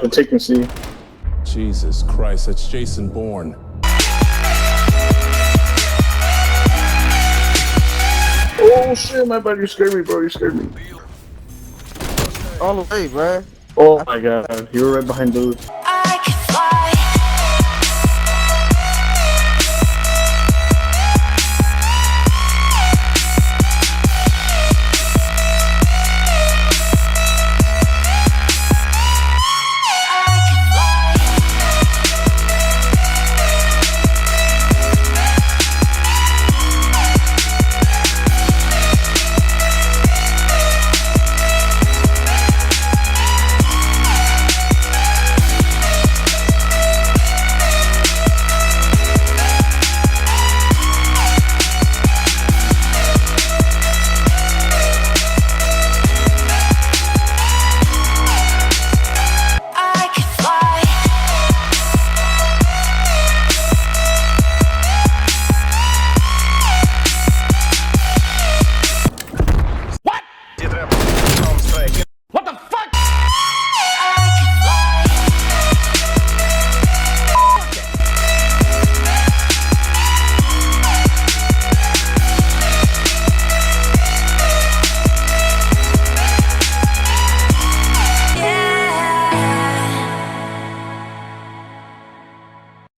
They're taking C. Jesus Christ, that's Jason Bourne. Oh shit, my bad, you scared me, bro, you scared me. All the way, bruh. Oh my god, you were right behind those.